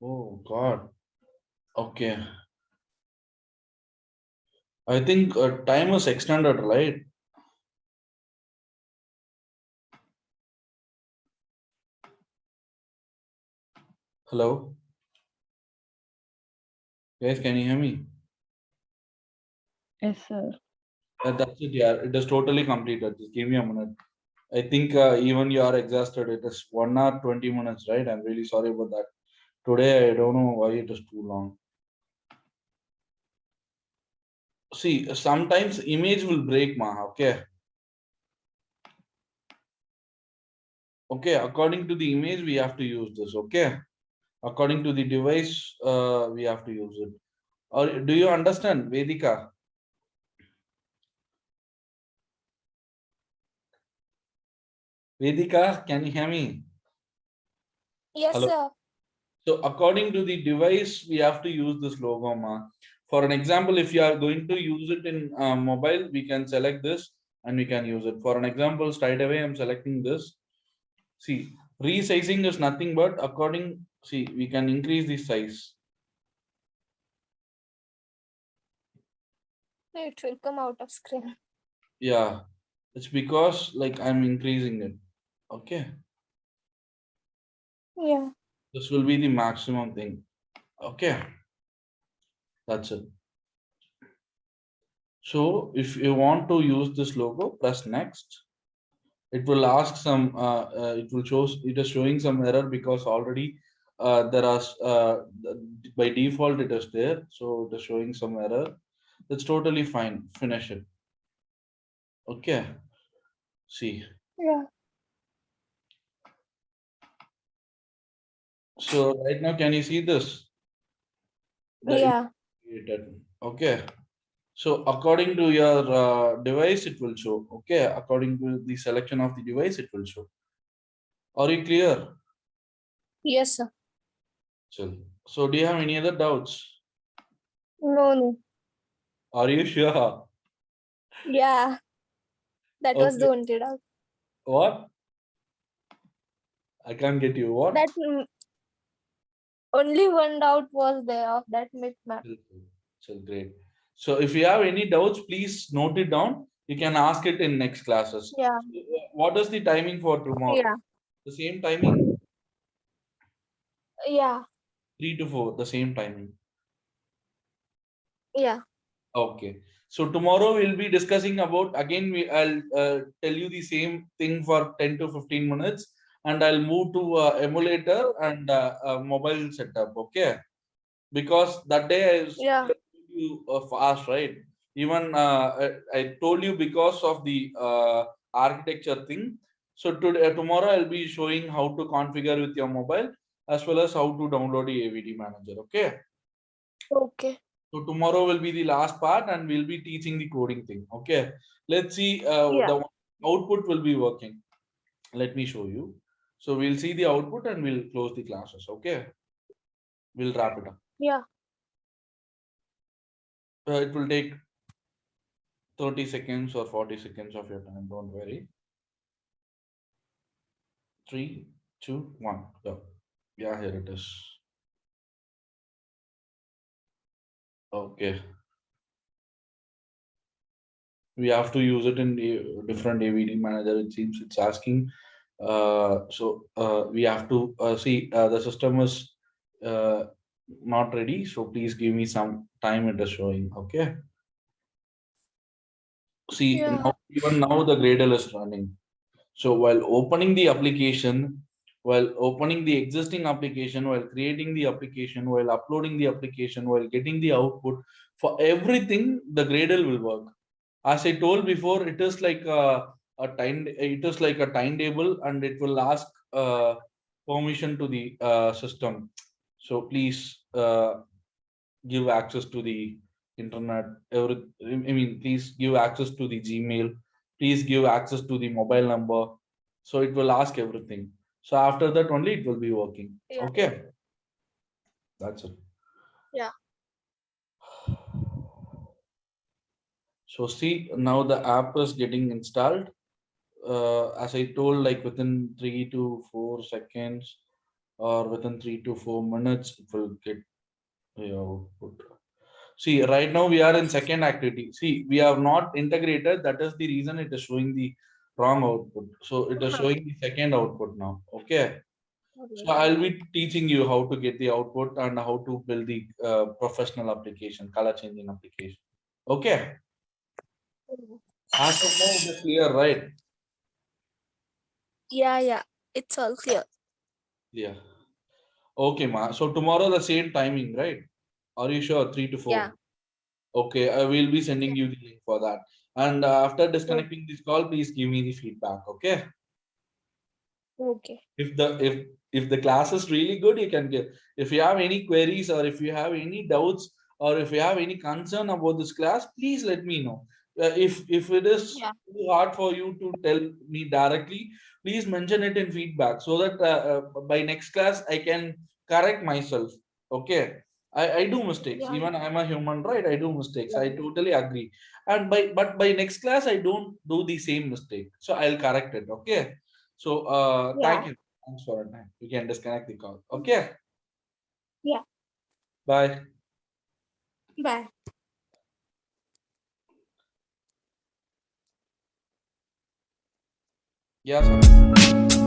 Oh God. Okay. I think time is extended, right? Hello, guys. Can you hear me? Yes, sir. That's it. Yeah, it is totally completed. Just give me a minute. I think even you are exhausted. It is 1 hour 20 minutes, right? I'm really sorry about that. Today I don't know why it is too long. See, sometimes image will break, ma. Okay, okay. According to the image, we have to use this. Okay, according to the device, we have to use it. Or do you understand, Vedika? Vedika, can you hear me? Yes, Hello. sir. So according to the device, we have to use this logo, ma. For an example, if you are going to use it in mobile, we can select this and we can use it. For an example, straight away, I'm selecting this. See, resizing is nothing but according, see, we can increase the size. It will come out of screen. Yeah, it's because like I'm increasing it. Okay, Yeah. this will be the maximum thing. Okay, that's it. So if you want to use this logo, press next. It will ask some, it will show, it is showing some error because already there are, by default it is there. So it is showing some error. That's totally fine. Finish it. Okay, see. Yeah. So right now, can you see this? The image Yeah. created. Okay. So according to your device, it will show. Okay. According to the selection of the device, it will show. Are you clear? Yes, sir. So do you have any other doubts? No, no. Are you sure? Yeah. That was Okay. the only doubt. What? I can't get you. What? That only one doubt was there of that map. So great. So if you have any doubts, please note it down. You can ask it in next classes. Yeah. So, what is the timing for tomorrow? Yeah. The same timing, Yeah. 3 to 4, the same timing. Yeah. Okay. So tomorrow we'll be discussing about again. I'll tell you the same thing for 10 to 15 minutes, and I'll move to emulator and mobile setup. Okay, because that day I Yeah. told you fast, right? Even I told you because of the architecture thing. So today, tomorrow I'll be showing how to configure with your mobile as well as how to download the AVD manager. Okay. Okay. So tomorrow will be the last part, and we'll be teaching the coding thing. Okay. Let's see. Yeah. The output will be working. Let me show you. So we'll see the output and we'll close the classes. Okay. We'll wrap it up. Yeah. It will take 30 seconds or 40 seconds of your time. Don't worry. Three, two, one, go. Yeah, here it is. Okay. We have to use it in a different AVD manager. It seems it's asking. We have to see the system is uh, not ready. So please give me some time. It is showing. Okay. See Yeah. now, even now the Gradle is running. So while opening the existing application, while creating the application, while uploading the application, while getting the output, for everything, the Gradle will work. As I told before, it is like it is like a timetable, and it will ask permission to the system. So please give access to the internet. I mean, please give access to the Gmail. Please give access to the mobile number. So it will ask everything. So after that only it will be working. Yeah. Okay, that's it. Yeah. So see, now the app is getting installed. As I told, like within 3 to 4 seconds. or within 3 to 4 minutes it will get your output. See, right now we are in second activity. See, we have not integrated. That is the reason it is showing the wrong output. So it is Uh-huh. showing the second output now. Okay. Okay. So I'll be teaching you how to get the output and how to build the professional application, color changing application. Okay. Mhm. As of now, it is clear, right? Yeah, yeah. It's all clear. Yeah. Okay, ma. So tomorrow the same timing, right? Are you sure? Three to Yeah. four. Okay, I will be Yeah. sending you the link for that. And after Oh, disconnecting this call, please give me the feedback. Okay. okay. If the class is really good, you can get. If you have any queries or if you have any doubts or if you have any concern about this class, please let me know. If it is Yeah. too hard for you to tell me directly, please mention it in feedback so that by next class I can correct myself. Okay. I do mistakes. Yeah. Even I'm a human, right? I do mistakes. I Yeah. totally agree. But by next class I don't do the same mistake. So I'll correct it. Okay. So Yeah. thank you. Thanks for your time. You can disconnect the call. Okay. Yeah. Bye. Bye. Yeah, sorry.